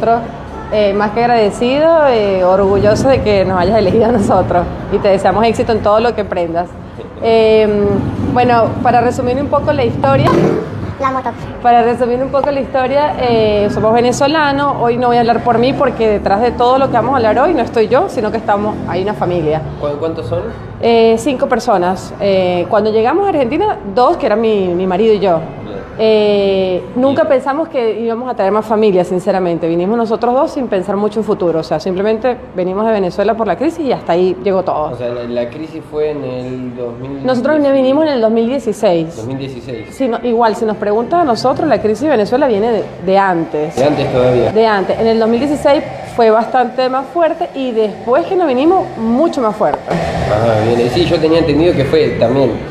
nosotros más que agradecido, orgulloso de que nos hayas elegido a nosotros y te deseamos éxito en todo lo que emprendas. Bueno, para resumir un poco la historia, somos venezolanos. Hoy no voy a hablar por mí porque detrás de todo lo que vamos a hablar hoy no estoy yo, sino que hay una familia. ¿Cuántos son? 5 personas. Cuando llegamos a Argentina, 2, que eran mi marido y yo. Nunca pensamos que íbamos a traer más familia, sinceramente. Vinimos nosotros 2 sin pensar mucho en futuro. O sea, simplemente venimos de Venezuela por la crisis y hasta ahí llegó todo. O sea, la crisis fue en el 2016. Nosotros vinimos en el 2016. 2016. Sí, no, igual, si nos preguntan a nosotros, la crisis de Venezuela viene de antes. De antes todavía. De antes. En el 2016 fue bastante más fuerte y después que nos vinimos, mucho más fuerte. Ah, bien. Sí, yo tenía entendido que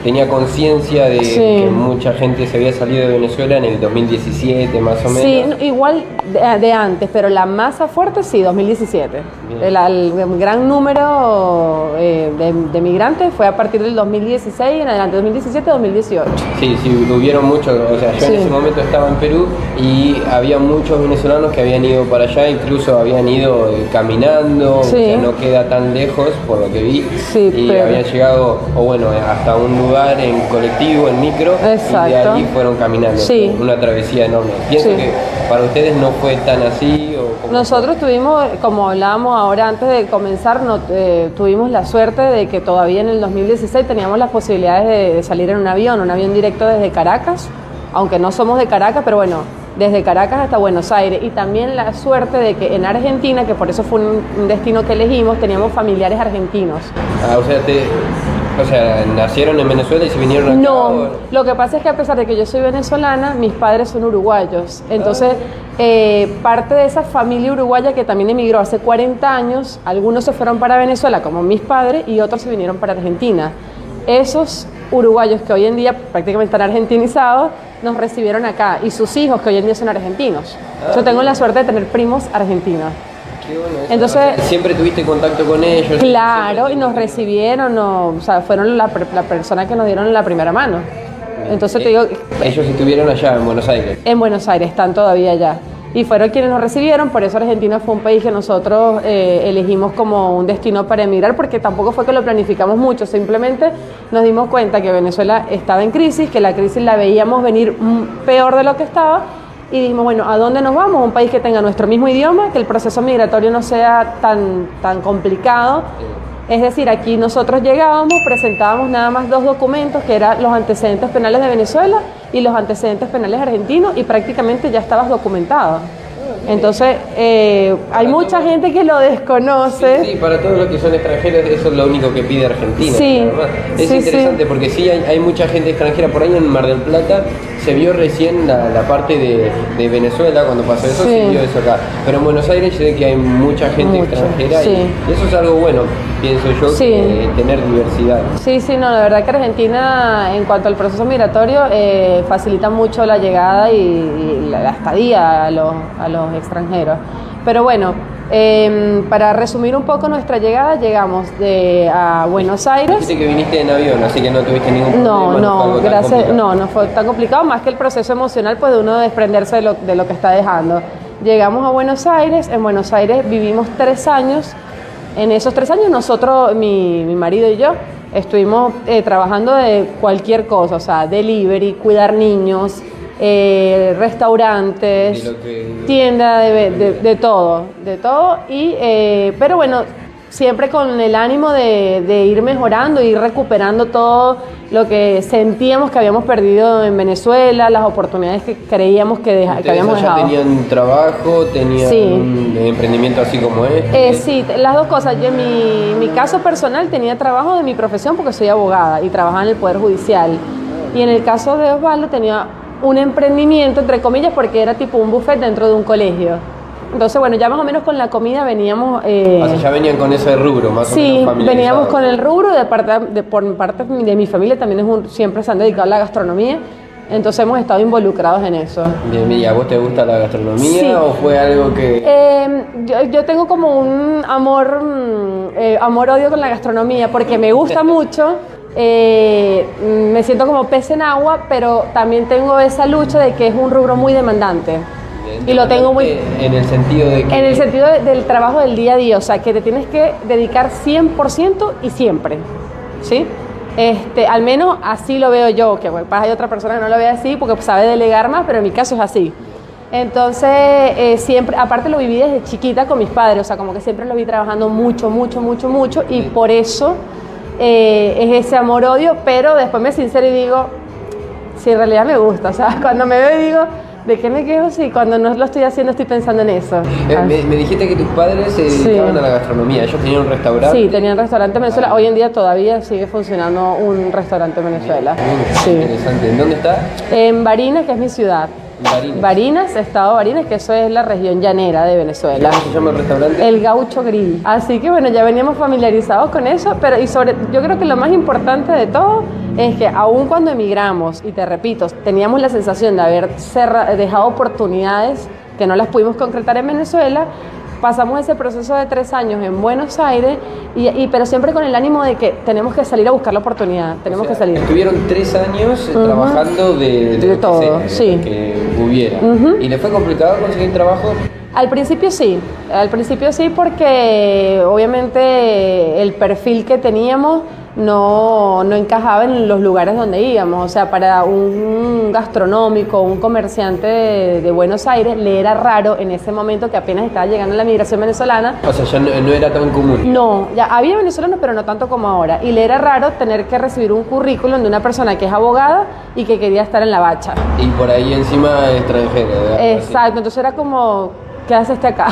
tenía conciencia de que mucha gente se había salido de Venezuela en el 2017 más o menos. Sí, igual de antes, pero la masa fuerte sí, 2017. El gran número de migrantes fue a partir del 2016 en adelante, 2017-2018. Sí, hubieron muchos, o sea, yo en ese momento estaba en Perú y había muchos venezolanos que habían ido para allá, incluso habían ido caminando, o sea, no queda tan lejos por lo que vi, y habían llegado, hasta un lugar en colectivo, en micro, y de allí fueron caminando, una travesía enorme. Pienso que para ustedes no fue tan así. Nosotros tuvimos, como hablábamos ahora antes de comenzar, tuvimos la suerte de que todavía en el 2016 teníamos las posibilidades de salir en un avión directo desde Caracas, aunque no somos de Caracas, pero bueno, desde Caracas hasta Buenos Aires, y también la suerte de que en Argentina, que por eso fue un destino que elegimos, teníamos familiares argentinos. O sea, nacieron en Venezuela y se vinieron acá. No, lo que pasa es que a pesar de que yo soy venezolana, mis padres son uruguayos. Entonces, parte de esa familia uruguaya que también emigró hace 40 años, algunos se fueron para Venezuela, como mis padres, y otros se vinieron para Argentina. Esos uruguayos que hoy en día prácticamente están argentinizados, nos recibieron acá, y sus hijos que hoy en día son argentinos. Yo tengo la suerte de tener primos argentinos. Bueno, entonces, ¿siempre tuviste contacto con ellos? Claro, y nos recibieron, o sea, fueron la persona que nos dieron la primera mano. Entonces te digo... Ellos estuvieron allá en Buenos Aires. En Buenos Aires, están todavía allá. Y fueron quienes nos recibieron, por eso Argentina fue un país que nosotros elegimos como un destino para emigrar, porque tampoco fue que lo planificamos mucho, simplemente nos dimos cuenta que Venezuela estaba en crisis, que la crisis la veíamos venir peor de lo que estaba, y dijimos, bueno, ¿a dónde nos vamos? Un país que tenga nuestro mismo idioma, que el proceso migratorio no sea tan complicado. Es decir, aquí nosotros llegábamos, presentábamos nada más 2 documentos, que eran los antecedentes penales de Venezuela y los antecedentes penales argentinos, y prácticamente ya estabas documentado. Entonces, hay mucha gente que lo desconoce. Sí, para todos los que son extranjeros, eso es lo único que pide Argentina. Es interesante porque hay mucha gente extranjera. Por ahí en Mar del Plata se vio recién la parte de Venezuela, cuando pasó eso, se vio eso acá. Pero en Buenos Aires sé que hay mucha gente extranjera y eso es algo bueno, pienso yo, tener diversidad. No, la verdad que Argentina, en cuanto al proceso migratorio, facilita mucho la llegada y la estadía a los extranjeros. Pero bueno, para resumir un poco nuestra llegada, llegamos a Buenos Aires. Dijiste que viniste en avión, así que no tuviste ningún problema. No, gracias. No fue tan complicado, más que el proceso emocional, pues, de uno desprenderse de lo que está dejando. Llegamos a Buenos Aires. En Buenos Aires vivimos 3 años. En esos 3 años nosotros, mi marido y yo, estuvimos trabajando de cualquier cosa, o sea, delivery, cuidar niños, restaurantes, tienda de todo, pero bueno, siempre con el ánimo de ir mejorando, ir recuperando todo lo que sentíamos que habíamos perdido en Venezuela, las oportunidades que creíamos que habíamos dejado. ¿Ya tenían trabajo, tenían un emprendimiento así como Sí, las dos cosas. Yo en mi caso personal tenía trabajo de mi profesión porque soy abogada y trabajaba en el Poder Judicial. Y en el caso de Osvaldo tenía un emprendimiento, entre comillas, porque era tipo un buffet dentro de un colegio. Entonces, bueno, ya más o menos con la comida veníamos... ya venían con ese rubro, más o menos familiarizados. Sí, veníamos con el rubro, por parte de mi familia también siempre se han dedicado a la gastronomía, entonces hemos estado involucrados en eso. Bien, ¿y a vos te gusta la gastronomía o fue algo que...? Yo tengo como un amor-odio con la gastronomía, porque me gusta mucho... me siento como pez en agua, pero también tengo esa lucha de que es un rubro muy demandante. Y lo tengo muy... En el sentido de que... En el sentido del trabajo del día a día, o sea, que te tienes que dedicar 100% y siempre, ¿sí? Al menos así lo veo yo, que bueno, hay otra persona que no lo ve así porque sabe delegar más, pero en mi caso es así. Entonces, siempre, aparte lo viví desde chiquita con mis padres, o sea, como que siempre lo vi trabajando mucho, y por eso es ese amor-odio, pero después me sincero y digo, sí, en realidad me gusta, o sea, cuando me veo y digo, ¿de qué me quejo? Sí, cuando no lo estoy haciendo estoy pensando en eso. Me dijiste que tus padres se dedicaban a la gastronomía, ellos tenían un restaurante. Sí, tenían restaurante en Venezuela, hoy en día todavía sigue funcionando un restaurante en Venezuela. Sí. Interesante, ¿en dónde está? En Barinas, que es mi ciudad. Barinas, estado Barinas, que eso es la región llanera de Venezuela. ¿Cómo se llama el restaurante? El Gaucho Grill. Así que bueno, ya veníamos familiarizados con eso, pero yo creo que lo más importante de todo es que aun cuando emigramos, y te repito, teníamos la sensación de haber dejado oportunidades que no las pudimos concretar en Venezuela, pasamos ese proceso de 3 años en Buenos Aires, pero siempre con el ánimo de que tenemos que salir a buscar la oportunidad, que salir. Estuvieron 3 años trabajando de todo, sí. Que hubiera. ¿Y le fue complicado conseguir trabajo? Al principio sí porque obviamente el perfil que teníamos no encajaba en los lugares donde íbamos, o sea, para un gastronómico, un comerciante de Buenos Aires, le era raro en ese momento que apenas estaba llegando la migración venezolana. O sea, ya no era tan común. No, ya había venezolanos, pero no tanto como ahora, y le era raro tener que recibir un currículum de una persona que es abogada y que quería estar en la bacha. Y por ahí encima extranjero, ¿verdad? Exacto, entonces era como, ¿qué hace acá?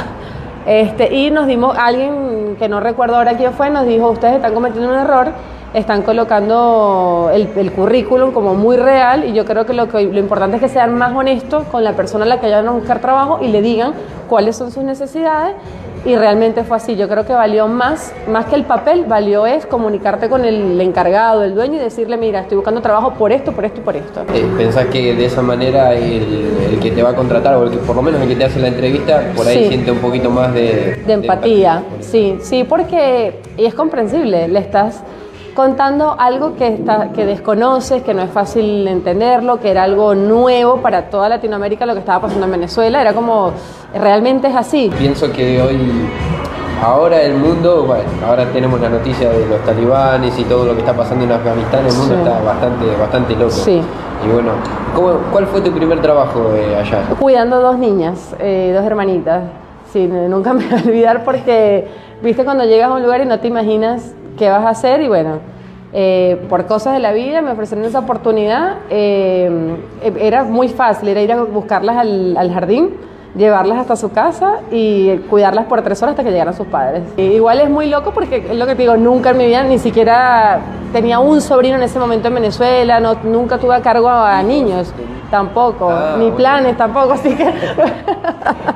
Y nos dimos, alguien que no recuerdo ahora quién fue, nos dijo, ustedes están cometiendo un error, están colocando el currículum como muy real, y yo creo que lo importante es que sean más honestos con la persona a la que vayan a buscar trabajo y le digan cuáles son sus necesidades, y realmente fue así. Yo creo que valió más que el papel, valió es comunicarte con el encargado, el dueño, y decirle, mira, estoy buscando trabajo por esto. ¿Pensás que de esa manera el que te va a contratar, o el que por lo menos el que te hace la entrevista, por ahí siente un poquito más de empatía? Sí, porque, y es comprensible, le estás contando algo que desconoces, que no es fácil entenderlo, que era algo nuevo para toda Latinoamérica lo que estaba pasando en Venezuela, era como, realmente es así. Pienso que ahora el mundo, bueno, ahora tenemos la noticia de los talibanes y todo lo que está pasando en Afganistán, el mundo está bastante loco. Sí. Y bueno, ¿cuál fue tu primer trabajo allá? Cuidando 2 niñas, 2 hermanitas. Sí, nunca me voy a olvidar porque, viste, cuando llegas a un lugar y no te imaginas qué vas a hacer, y bueno, por cosas de la vida me ofrecieron esa oportunidad. Era muy fácil, era ir a buscarlas al jardín, llevarlas hasta su casa y cuidarlas por 3 horas hasta que llegaran sus padres. Igual es muy loco porque es lo que te digo, nunca en mi vida ni siquiera tenía un sobrino en ese momento en Venezuela, nunca tuve a cargo a niños, tampoco, ni planes tampoco, así que...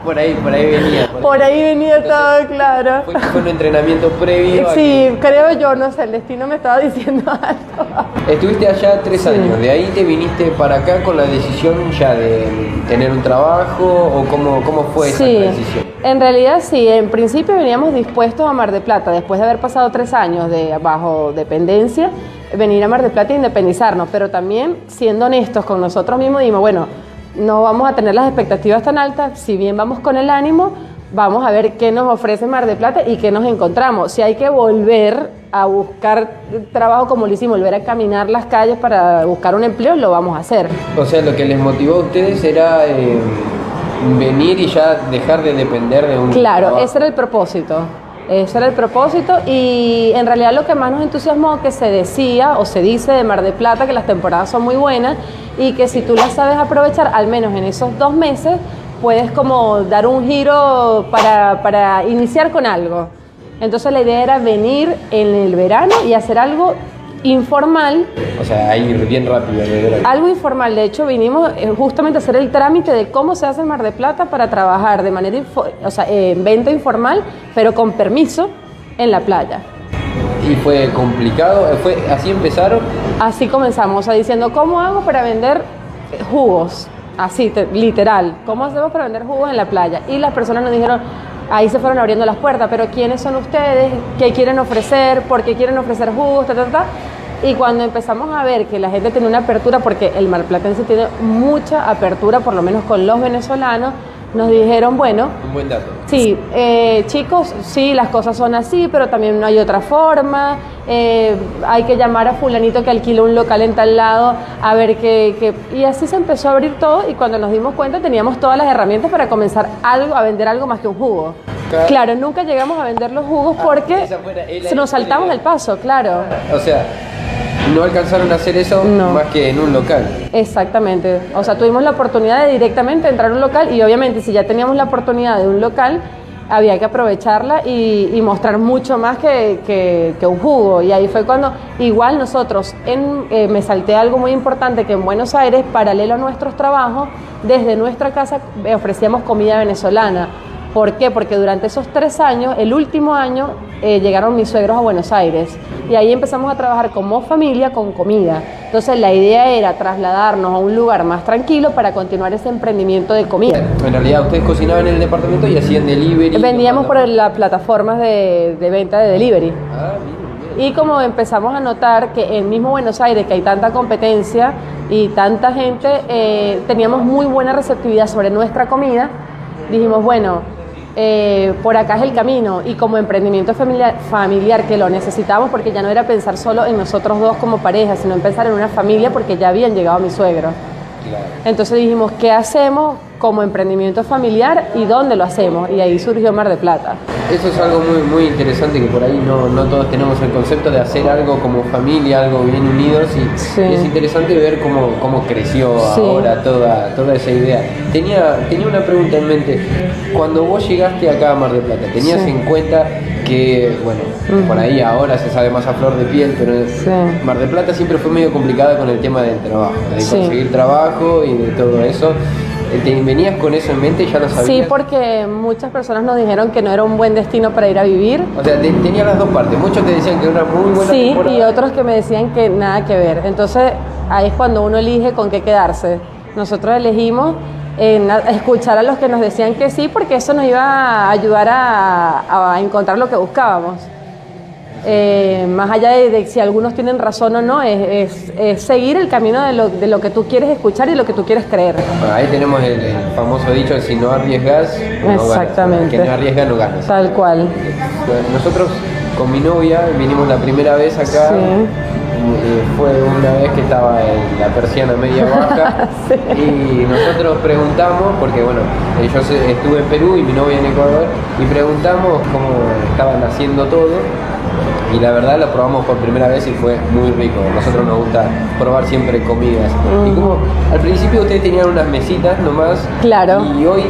Por ahí venía. Por ahí venía todo, claro. Fue un entrenamiento previo. Sí, creo yo, no sé, el destino me estaba diciendo algo. Estuviste allá 3 años, ¿de ahí te viniste para acá con la decisión ya de tener un trabajo, o cómo fue esa decisión? En realidad sí, en principio veníamos dispuestos a Mar del Plata, después de haber pasado 3 años bajo dependencia, venir a Mar del Plata e independizarnos, pero también siendo honestos con nosotros mismos, dijimos, bueno, no vamos a tener las expectativas tan altas, si bien vamos con el ánimo, vamos a ver qué nos ofrece Mar del Plata y qué nos encontramos. Si hay que volver a buscar trabajo como lo hicimos, volver a caminar las calles para buscar un empleo, lo vamos a hacer. O sea, lo que les motivó a ustedes era venir y ya dejar de depender de un trabajo. Ese era el propósito. Ese era el propósito, y en realidad lo que más nos entusiasmó, que se decía o se dice de Mar del Plata que las temporadas son muy buenas y que si tú las sabes aprovechar, al menos en esos 2 meses, puedes como dar un giro para iniciar con algo. Entonces la idea era venir en el verano y hacer algo informal. O sea, ir bien rápido. Algo informal. De hecho, vinimos justamente a hacer el trámite de cómo se hace en Mar del Plata para trabajar de manera, en venta informal, pero con permiso en la playa. ¿Y fue complicado? ¿Así empezaron? Así comenzamos, diciendo, ¿cómo hago para vender jugos? Así, literal. ¿Cómo hacemos para vender jugos en la playa? Y las personas nos dijeron, ahí se fueron abriendo las puertas, pero ¿quiénes son ustedes? ¿Qué quieren ofrecer? ¿Por qué quieren ofrecer jugos? Y cuando empezamos a ver que la gente tiene una apertura, porque el marplatense tiene mucha apertura, por lo menos con los venezolanos, nos dijeron, bueno, un buen dato. Sí, chicos, sí, las cosas son así, pero también no hay otra forma. Hay que llamar a fulanito que alquila un local en tal lado, a ver qué. Y así se empezó a abrir todo, y cuando nos dimos cuenta teníamos todas las herramientas para comenzar a vender algo más que un jugo. Claro, nunca llegamos a vender los jugos porque nos saltamos el paso, claro. O sea, no alcanzaron a hacer eso más que en un local. Exactamente. O sea, tuvimos la oportunidad de directamente entrar a un local, y obviamente si ya teníamos la oportunidad de un local, había que aprovecharla y mostrar mucho más que un jugo. Y ahí fue cuando, igual nosotros, me salté algo muy importante, que en Buenos Aires, paralelo a nuestros trabajos, desde nuestra casa ofrecíamos comida venezolana. ¿Por qué? Porque durante esos 3 años, el último año, llegaron mis suegros a Buenos Aires, y ahí empezamos a trabajar como familia con comida. Entonces la idea era trasladarnos a un lugar más tranquilo para continuar ese emprendimiento de comida. En realidad ustedes cocinaban en el departamento y hacían delivery. Vendíamos por las plataformas de venta de delivery. Y como empezamos a notar que en mismo Buenos Aires, que hay tanta competencia y tanta gente, teníamos muy buena receptividad sobre nuestra comida, dijimos, bueno, por acá es el camino. Y como emprendimiento familiar, que lo necesitábamos, porque ya no era pensar solo en nosotros dos como pareja, sino en pensar en una familia, porque ya habían llegado mis suegros. Claro. Entonces dijimos, ¿qué hacemos como emprendimiento familiar y dónde lo hacemos? Y ahí surgió Mar de Plata. Eso es algo muy, muy interesante, que por ahí no todos tenemos el concepto de hacer algo como familia, algo bien unidos, y es interesante ver cómo creció ahora toda esa idea. Tenía una pregunta en mente. Cuando vos llegaste acá a Mar de Plata, ¿tenías en cuenta que, bueno, por ahí ahora se sabe más a flor de piel, pero Mar de Plata siempre fue medio complicada con el tema del trabajo, de conseguir trabajo y de todo eso? ¿Venías con eso en mente? ¿Ya lo sabías? Sí, porque muchas personas nos dijeron que no era un buen destino para ir a vivir. O sea, tenía las dos partes. Muchos te decían que era una muy buena temporada. Y otros que me decían que nada que ver. Entonces, ahí es cuando uno elige con qué quedarse. Nosotros elegimos escuchar a los que nos decían que sí, porque eso nos iba a ayudar a encontrar lo que buscábamos. Más allá de si algunos tienen razón o no, es seguir el camino de lo que tú quieres escuchar y lo que tú quieres creer. Bueno, ahí tenemos el famoso dicho de si no arriesgas, no Exactamente. ganas. Que no arriesga, no ganas. Tal cual. Nosotros con mi novia vinimos la primera vez acá. Fue una vez que estaba en la persiana media baja y nosotros preguntamos, porque bueno, yo estuve en Perú y mi novia en Ecuador, y preguntamos cómo estaban haciendo todo, y la verdad lo probamos por primera vez y fue muy rico. A nosotros nos gusta probar siempre comidas. Y como al principio ustedes tenían unas mesitas nomás, claro, y hoy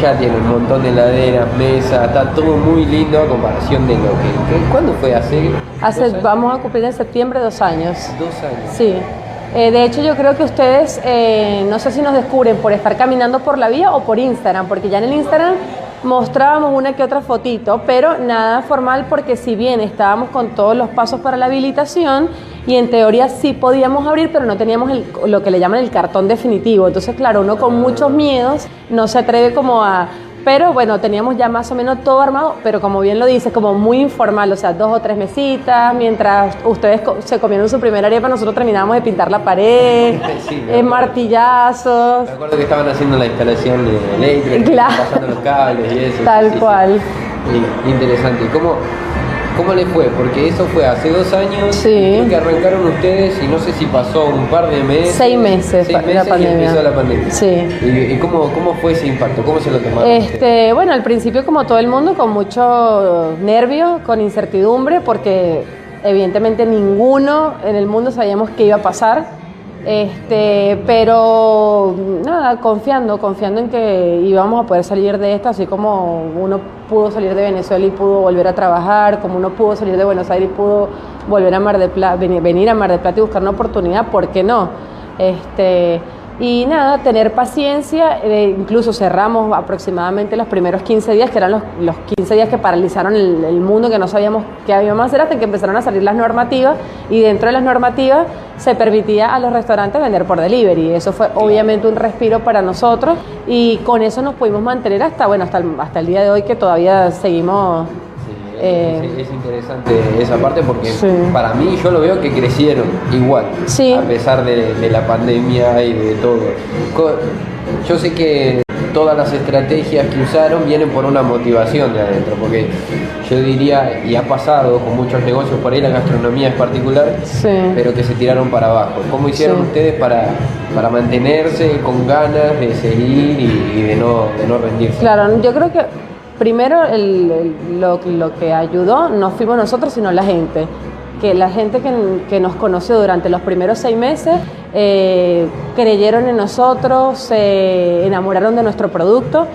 ya tienen un montón de heladeras, mesas, está todo muy lindo a comparación de lo que ¿cuándo fue? Vamos a cumplir en septiembre 2 años. 2 años. Sí. De hecho, yo creo que ustedes, no sé si nos descubren por estar caminando por la vía o por Instagram, porque ya en el Instagram mostrábamos una que otra fotito, pero nada formal, porque si bien estábamos con todos los pasos para la habilitación y en teoría sí podíamos abrir, pero no teníamos lo que le llaman el cartón definitivo. Entonces, claro, uno con muchos miedos no se atreve como a... Pero bueno, teníamos ya más o menos todo armado, pero como bien lo dice, como muy informal, o sea, 2 o 3 mesitas, mientras ustedes se comieron su primera arepa, nosotros terminábamos de pintar la pared, martillazos. Me acuerdo que estaban haciendo la instalación eléctrica, pasando los cables y eso. Tal cual. Interesante. ¿Y cómo le fue? Porque eso fue hace 2 años, creo que arrancaron ustedes y no sé si pasó un par de meses. 6 meses, la pandemia. Y empezó la pandemia. Sí. ¿Y cómo fue ese impacto? ¿Cómo se lo tomaron? Bueno, al principio, como todo el mundo, con mucho nervio, con incertidumbre, porque evidentemente ninguno en el mundo sabíamos qué iba a pasar. Pero nada, confiando en que íbamos a poder salir de esto, así como uno pudo salir de Venezuela y pudo volver a trabajar, como uno pudo salir de Buenos Aires y pudo volver a Mar de Plata, venir a Mar de Plata y buscar una oportunidad, ¿por qué no? Y nada, tener paciencia. Incluso cerramos aproximadamente los primeros 15 días, que eran los 15 días que paralizaron el mundo, que no sabíamos qué habíamos a hacer, hasta que empezaron a salir las normativas, y dentro de las normativas se permitía a los restaurantes vender por delivery. Eso fue obviamente un respiro para nosotros, y con eso nos pudimos mantener hasta el día de hoy, que todavía seguimos... Es interesante esa parte, porque para mí yo lo veo que crecieron igual, a pesar de la pandemia y de todo. Yo sé que todas las estrategias que usaron vienen por una motivación de adentro, porque yo diría, y ha pasado con muchos negocios, por ahí la gastronomía es particular, sí, pero que se tiraron para abajo. ¿Cómo hicieron ustedes para mantenerse con ganas de seguir y de no rendirse? Claro, yo creo que primero lo que ayudó no fuimos nosotros, sino la gente. Que la gente que nos conoció durante los primeros 6 meses creyeron en nosotros, se enamoraron de nuestro producto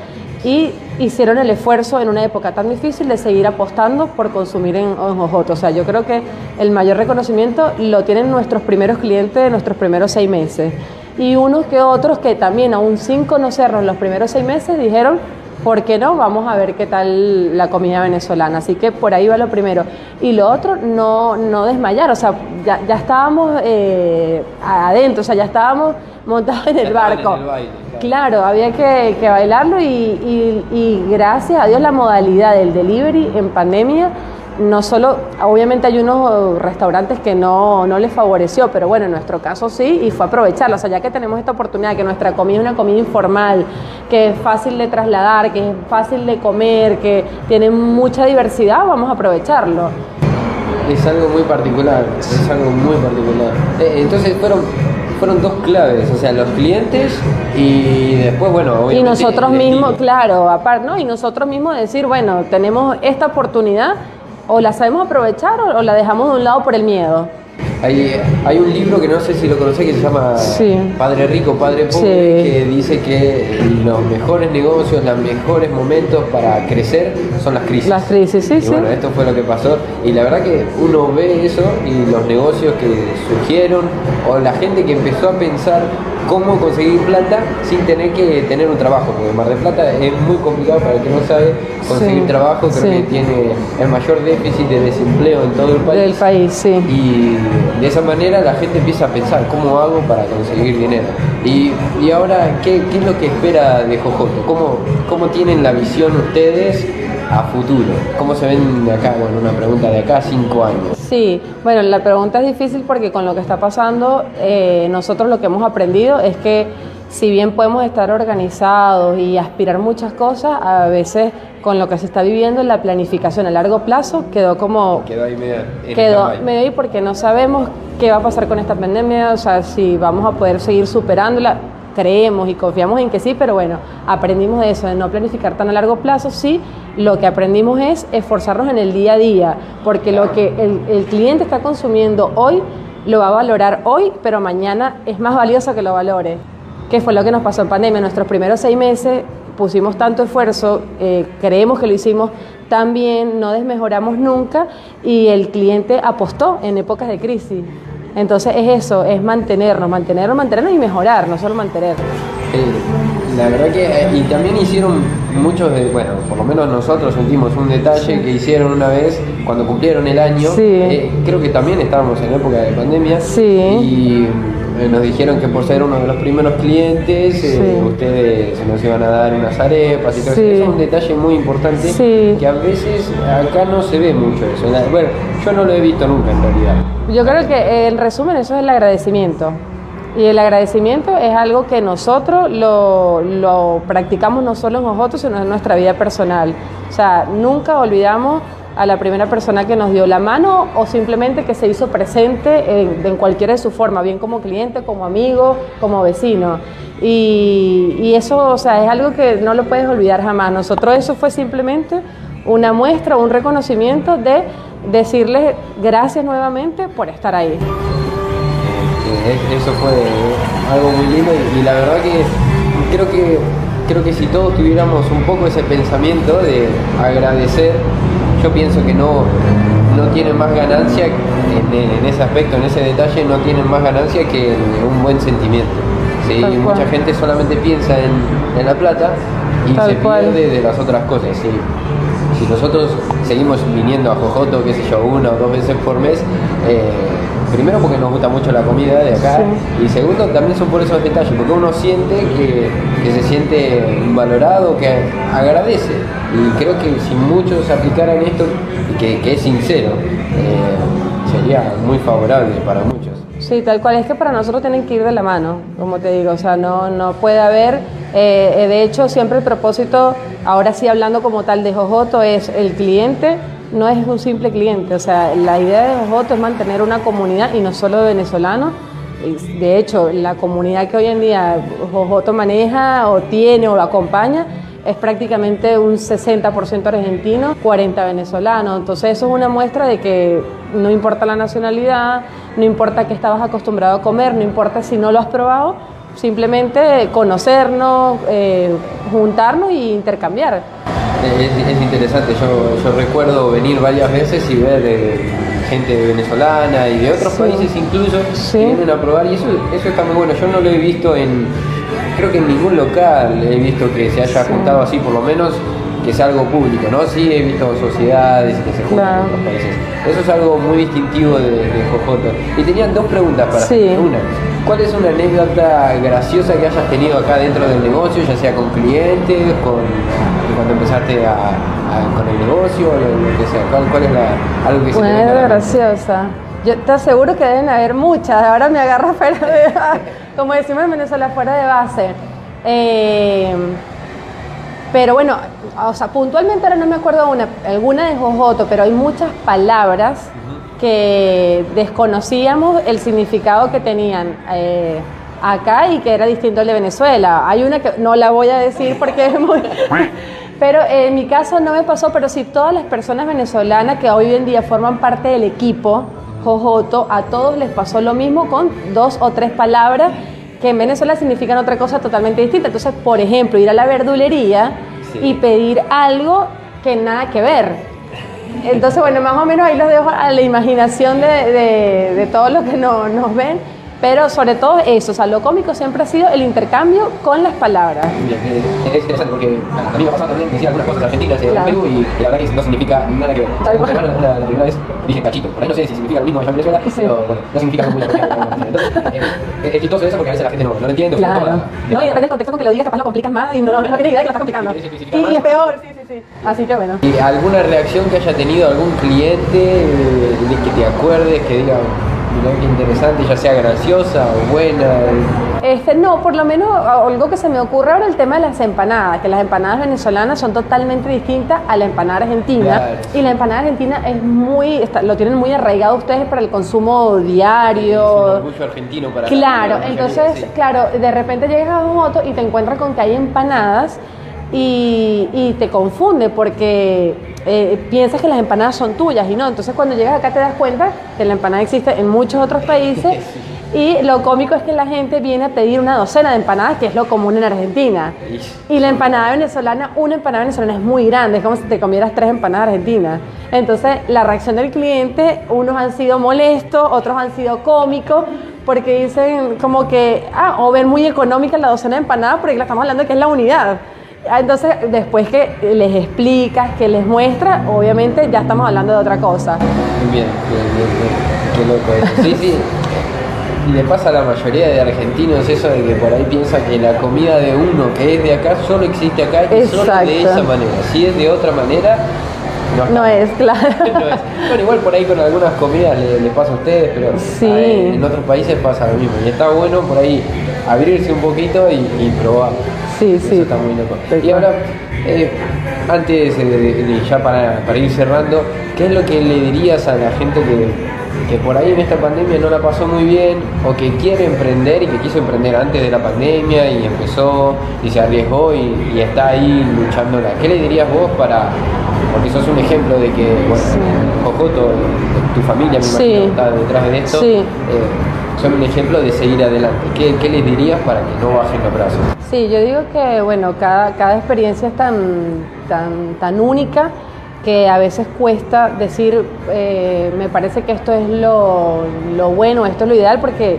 y hicieron el esfuerzo en una época tan difícil de seguir apostando por consumir en Jojoto. O sea, yo creo que el mayor reconocimiento lo tienen nuestros primeros clientes de nuestros primeros 6 meses. Y unos que otros que también, aún sin conocernos los primeros 6 meses, dijeron: ¿por qué no? Vamos a ver qué tal la comida venezolana. Así que por ahí va lo primero. Y lo otro, no desmayar. O sea, ya estábamos adentro, o sea, ya estábamos montados en el barco. En el baile, claro, había que bailarlo y gracias a Dios la modalidad del delivery en pandemia, no solo, obviamente hay unos restaurantes que no les favoreció, pero bueno, en nuestro caso sí, y fue aprovecharlo. O sea, ya que tenemos esta oportunidad, que nuestra comida es una comida informal, que es fácil de trasladar, que es fácil de comer, que tiene mucha diversidad, vamos a aprovecharlo. Es algo muy particular, Entonces fueron 2 claves, o sea, los clientes y después, bueno, obviamente... Y nosotros mismos, claro, aparte, ¿no? Y nosotros mismos decir, bueno, tenemos esta oportunidad, o la sabemos aprovechar o la dejamos de un lado por el miedo. Hay un libro que no sé si lo conocés, que se llama Padre Rico, Padre Pobre, que dice que los mejores negocios, los mejores momentos para crecer son las crisis. Las crisis, sí, y bueno, esto fue lo que pasó. Y la verdad que uno ve eso y los negocios que surgieron, o la gente que empezó a pensar cómo conseguir plata sin tener que tener un trabajo, porque en Mar del Plata es muy complicado, para el que no sabe, conseguir trabajo. Creo que tiene el mayor déficit de desempleo en todo el país. Del país, sí. Y de esa manera la gente empieza a pensar, ¿cómo hago para conseguir dinero? Y ahora, ¿qué es lo que espera de Jojoto? ¿Cómo tienen la visión ustedes a futuro? ¿Cómo se ven de acá? Bueno, una pregunta de acá a 5 años. Sí, bueno, la pregunta es difícil porque con lo que está pasando, nosotros lo que hemos aprendido es que si bien podemos estar organizados y aspirar muchas cosas, a veces con lo que se está viviendo en la planificación a largo plazo quedó ahí medio ahí porque no sabemos qué va a pasar con esta pandemia, o sea, si vamos a poder seguir superándola. Creemos y confiamos en que sí, pero bueno, aprendimos de eso, de no planificar tan a largo plazo. Sí, lo que aprendimos es esforzarnos en el día a día, porque lo que el cliente está consumiendo hoy, lo va a valorar hoy, pero mañana es más valioso que lo valore. ¿Qué fue lo que nos pasó en pandemia? Nuestros primeros 6 meses pusimos tanto esfuerzo, creemos que lo hicimos tan bien, no desmejoramos nunca y el cliente apostó en épocas de crisis. Entonces es eso, es mantenernos y mejorar, no solo mantener. La verdad que, y también hicieron muchos, bueno, por lo menos nosotros sentimos un detalle que hicieron una vez cuando cumplieron el año. Creo que también estábamos en época de pandemia y nos dijeron que por ser uno de los primeros clientes, ustedes se nos iban a dar unas arepas y todo eso. Eso es un detalle muy importante que a veces acá no se ve mucho eso. Bueno, yo no lo he visto nunca en realidad. Yo creo que en resumen eso es el agradecimiento. Y el agradecimiento es algo que nosotros lo practicamos no solo en Jojoto, sino en nuestra vida personal. O sea, nunca olvidamos a la primera persona que nos dio la mano o simplemente que se hizo presente en cualquiera de su forma, bien como cliente, como amigo, como vecino. Y eso, o sea, es algo que no lo puedes olvidar jamás. Nosotros eso fue simplemente una muestra, un reconocimiento de decirles gracias nuevamente por estar ahí. Eso fue algo muy lindo y la verdad que creo que si todos tuviéramos un poco ese pensamiento de agradecer, yo pienso que no tienen más ganancia en ese aspecto, en ese detalle, no tienen más ganancia que un buen sentimiento. ¿Sí? Mucha gente solamente piensa en la plata y se pierde de las otras cosas. ¿Sí? Si nosotros seguimos viniendo a Jojoto, qué sé yo, 1 o 2 veces por mes, primero porque nos gusta mucho la comida de acá y segundo también son por esos detalles, porque uno siente que se siente valorado, que agradece, y creo que si muchos aplicaran esto, que es sincero, sería muy favorable para muchos. Sí, tal cual, es que para nosotros tienen que ir de la mano, como te digo, o sea, no puede haber De hecho, siempre el propósito, ahora sí hablando como tal de Jojoto, es el cliente, no es un simple cliente, o sea, la idea de Jojoto es mantener una comunidad y no solo de venezolanos. De hecho, la comunidad que hoy en día Jojoto maneja o tiene o acompaña es prácticamente un 60% argentino, 40% venezolano. Entonces eso es una muestra de que no importa la nacionalidad, no importa qué estabas acostumbrado a comer, no importa si no lo has probado, simplemente conocernos, juntarnos e intercambiar. Es interesante, yo recuerdo venir varias veces y ver gente venezolana y de otros países incluso que vienen a probar, y eso está muy bueno. Yo no lo he visto creo que en ningún local he visto que se haya juntado así, por lo menos que sea algo público, ¿no? Sí he visto sociedades que se juntan en otros países. Eso es algo muy distintivo de Jojoto. Y tenían dos preguntas para una. ¿Cuál es una anécdota graciosa que hayas tenido acá dentro del negocio, ya sea con clientes, cuando empezaste con el negocio, lo que sea? ¿Cuál es algo que se te venga a la mente? Graciosa. Yo te aseguro que deben haber muchas. Ahora me agarra fuera de base, como decimos en Venezuela, fuera de base. Pero bueno, o sea, puntualmente ahora no me acuerdo alguna de Jojoto, pero hay muchas palabras que desconocíamos el significado que tenían acá y que era distinto al de Venezuela. Hay una que no la voy a decir porque es muy... Pero en mi caso no me pasó, pero sí todas las personas venezolanas que hoy en día forman parte del equipo Jojoto, a todos les pasó lo mismo con 2 o 3 palabras que en Venezuela significan otra cosa totalmente distinta. Entonces, por ejemplo, ir a la verdulería y pedir algo que nada que ver. Entonces, bueno, más o menos ahí los dejo a la imaginación de todos los que nos ven. Pero sobre todo eso, o sea, lo cómico siempre ha sido el intercambio con las palabras. Bien, es interesante porque a mí me ha pasado también decir algunas cosas argentinas en Perú y la verdad que no significa nada que ver. La primera vez dije cachito, por ahí no sé si significa lo mismo allá en Venezuela, pero bueno, no significa muy Entonces, es chistoso eso porque a veces la gente no lo entiende. Claro. No, y depende del contexto con que lo digas, capaz lo complicas más y no tiene idea de que lo estás complicando. Y es peor, sí. Así que bueno. ¿Y alguna reacción que haya tenido algún cliente de que te acuerdes, que diga... Mirá qué interesante, ya sea graciosa o buena? No, por lo menos algo que se me ocurre ahora, el tema de las empanadas, que las empanadas venezolanas son totalmente distintas a la empanada argentina. Claro. Y la empanada argentina es lo tienen muy arraigado ustedes para el consumo diario. Es un orgullo argentino para... Claro, entonces, claro, de repente llegas a Jojoto y te encuentras con que hay empanadas y te confunde porque piensas que las empanadas son tuyas y no. Entonces cuando llegas acá te das cuenta que la empanada existe en muchos otros países y lo cómico es que la gente viene a pedir una docena de empanadas, que es lo común en Argentina. Y la empanada venezolana, una empanada venezolana es muy grande, es como si te comieras 3 empanadas argentinas. Entonces la reacción del cliente, unos han sido molestos, otros han sido cómicos, porque dicen como que, o ven muy económica la docena de empanadas porque la estamos hablando de que es la unidad. Entonces, después que les explicas, que les muestras, obviamente ya estamos hablando de otra cosa. Bien. Qué loco eso. Sí. Y le pasa a la mayoría de argentinos eso de que por ahí piensa que la comida de uno que es de acá solo existe acá y solo de esa manera. Si es de otra manera, no es, claro. No es. Bueno, igual por ahí con algunas comidas les pasa a ustedes, pero en otros países pasa lo mismo. Y está bueno por ahí abrirse un poquito y probar. Sí. Eso está muy loco. Y ahora, antes ya para ir cerrando, ¿qué es lo que le dirías a la gente que por ahí en esta pandemia no la pasó muy bien o que quiere emprender y que quiso emprender antes de la pandemia y empezó y se arriesgó y está ahí luchándola? ¿Qué le dirías vos porque sos un ejemplo de que, bueno, Jojoto, tu familia me imagino está detrás de esto, son un ejemplo de seguir adelante? ¿Qué les dirías para que no bajen los brazos? Sí, yo digo que, bueno, cada experiencia es tan única que a veces cuesta decir, me parece que esto es lo bueno, esto es lo ideal, porque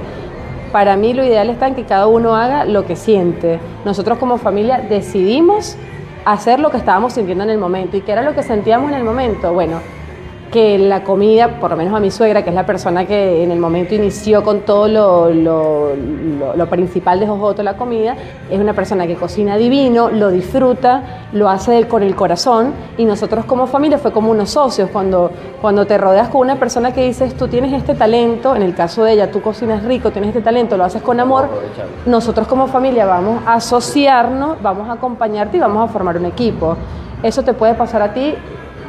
para mí lo ideal está en que cada uno haga lo que siente. Nosotros como familia decidimos hacer lo que estábamos sintiendo en el momento. ¿Y qué era lo que sentíamos en el momento? Bueno, que la comida, por lo menos a mi suegra, que es la persona que en el momento inició con todo lo principal de Jojoto, la comida, es una persona que cocina divino, lo disfruta, lo hace con el corazón, y nosotros como familia fue como unos socios. Cuando te rodeas con una persona que dices, tú tienes este talento, en el caso de ella, tú cocinas rico, tienes este talento, lo haces con amor, nosotros como familia vamos a asociarnos, vamos a acompañarte y vamos a formar un equipo. Eso te puede pasar a ti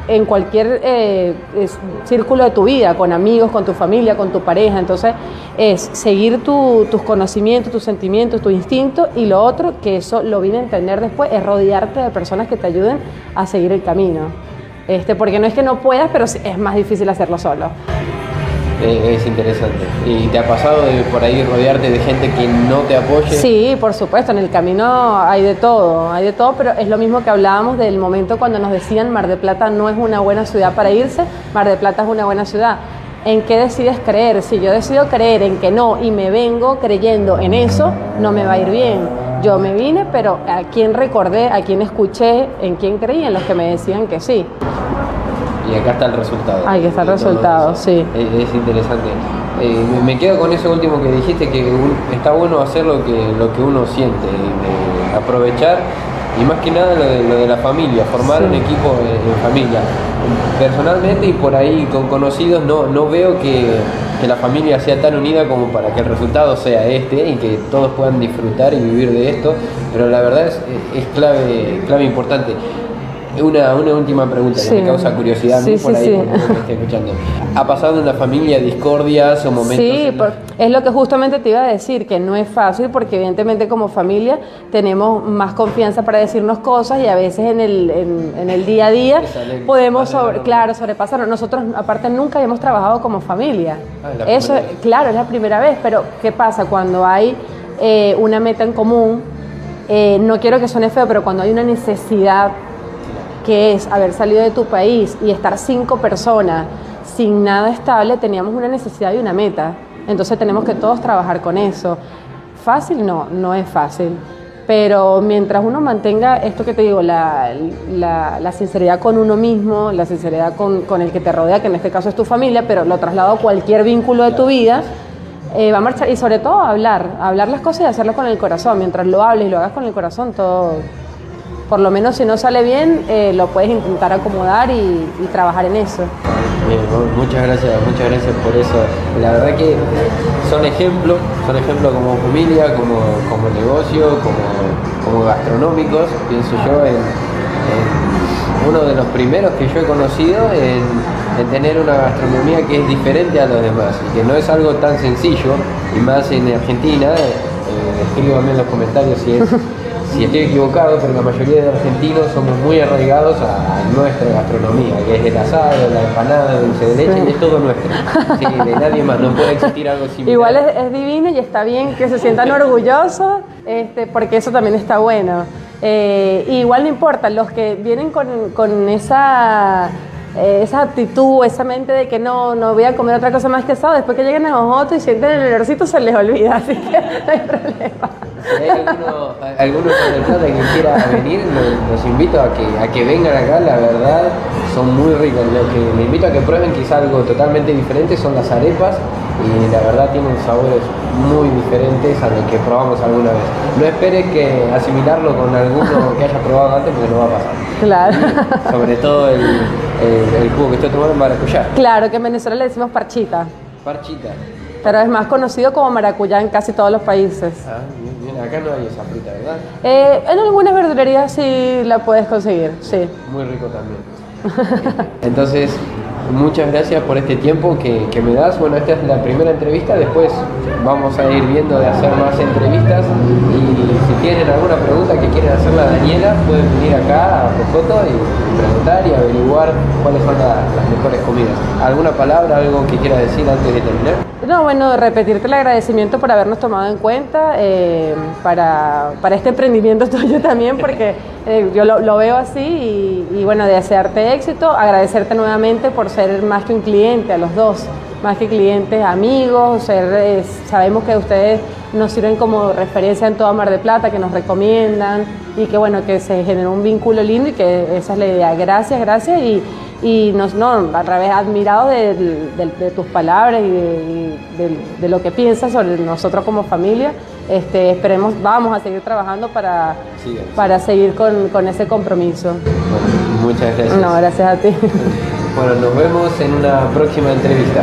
en cualquier círculo de tu vida, con amigos, con tu familia, con tu pareja. Entonces es seguir tus conocimientos, tus sentimientos, tu instinto, y lo otro, que eso lo vine a entender después, es rodearte de personas que te ayuden a seguir el camino. Porque no es que no puedas, pero es más difícil hacerlo solo. Es interesante. ¿Y te ha pasado de por ahí rodearte de gente que no te apoye? Sí, por supuesto, en el camino hay de todo, pero es lo mismo que hablábamos del momento cuando nos decían Mar del Plata no es una buena ciudad para irse, Mar del Plata es una buena ciudad. ¿En qué decides creer? Si yo decido creer en que no y me vengo creyendo en eso, no me va a ir bien. Yo me vine, pero ¿a quién recordé, a quién escuché, en quién creí? En los que me decían que sí. Y acá está el resultado. Ahí está el resultado, sí. Es interesante. Me quedo con eso último que dijiste, que está bueno hacer lo que uno siente, aprovechar, y más que nada lo de la familia, formar un equipo en familia. Personalmente y por ahí con conocidos no veo que la familia sea tan unida como para que el resultado sea y que todos puedan disfrutar y vivir de esto, pero la verdad es clave importante. Una última pregunta que me causa curiosidad a mí por ahí, por lo que estoy escuchando. ¿Ha pasado en la familia discordias o momentos? Sí, es lo que justamente te iba a decir, que no es fácil, porque evidentemente como familia tenemos más confianza para decirnos cosas, y a veces en el día a día podemos sobrepasarnos. Nosotros aparte nunca hemos trabajado como familia. Eso, claro, es la primera vez, pero ¿qué pasa cuando hay una meta en común? No quiero que suene feo, pero cuando hay una necesidad, que es haber salido de tu país y estar 5 personas sin nada estable, teníamos una necesidad y una meta. Entonces tenemos que todos trabajar con eso. ¿Fácil? No es fácil. Pero mientras uno mantenga esto que te digo, la sinceridad con uno mismo, la sinceridad con el que te rodea, que en este caso es tu familia, pero lo traslado a cualquier vínculo de tu vida, va a marchar. Y sobre todo hablar las cosas y hacerlo con el corazón. Mientras lo hables y lo hagas con el corazón, todo... Por lo menos si no sale bien, lo puedes intentar acomodar y trabajar en eso. Bien, muchas gracias por eso. La verdad que son ejemplos como familia, como negocio, como gastronómicos, pienso yo, en uno de los primeros que yo he conocido en tener una gastronomía que es diferente a los demás y que no es algo tan sencillo, y más en Argentina. Escríbanme en los comentarios si estoy equivocado, pero la mayoría de argentinos somos muy arraigados a nuestra gastronomía, que es el asado, la empanada, el dulce de leche, y es todo nuestro. Sí, de nadie más, no puede existir algo similar. Igual es divino, y está bien que se sientan orgullosos, porque eso también está bueno. Igual no importa, los que vienen con esa actitud, esa mente de que no voy a comer otra cosa más que asado, después que lleguen a Jojoto y sienten el olorcito, se les olvida, así que no hay problema. Si hay algunos Mar del Plata que quiera venir, los invito a que vengan acá. La verdad son muy ricos. Lo que me invito a que prueben, quizá algo totalmente diferente, son las arepas, y la verdad tienen sabores muy diferentes a lo que probamos alguna vez. No esperes que asimilarlo con alguno que haya probado antes, porque no va a pasar. Claro. Y sobre todo el jugo que estoy tomando es maracuyá. Claro, que en Venezuela le decimos parchita. Parchita. Pero es más conocido como maracuyá en casi todos los países. Bien. Acá no hay esa fruta, ¿verdad? En algunas verdulerías sí la puedes conseguir, sí. Muy rico también. Entonces, muchas gracias por este tiempo que me das. Bueno, esta es la primera entrevista, después vamos a ir viendo de hacer más entrevistas, y si tienen alguna pregunta que quieren hacerle a Daniela, pueden venir acá a Jojoto y preguntar y averiguar cuáles son las mejores comidas. ¿Alguna palabra, algo que quieras decir antes de terminar? No, bueno, repetirte el agradecimiento por habernos tomado en cuenta para este emprendimiento tuyo también, porque yo lo veo así, y bueno, desearte éxito, agradecerte nuevamente por ser más que un cliente, a los dos, más que clientes, amigos. Sabemos que ustedes nos sirven como referencia en toda Mar del Plata, que nos recomiendan y que bueno, que se generó un vínculo lindo y que esa es la idea. Gracias y al revés, admirado de tus palabras y de lo que piensas sobre nosotros como familia. Esperemos, vamos a seguir trabajando para seguir con ese compromiso. Bueno, muchas gracias. No, gracias a ti. Bueno, nos vemos en una próxima entrevista.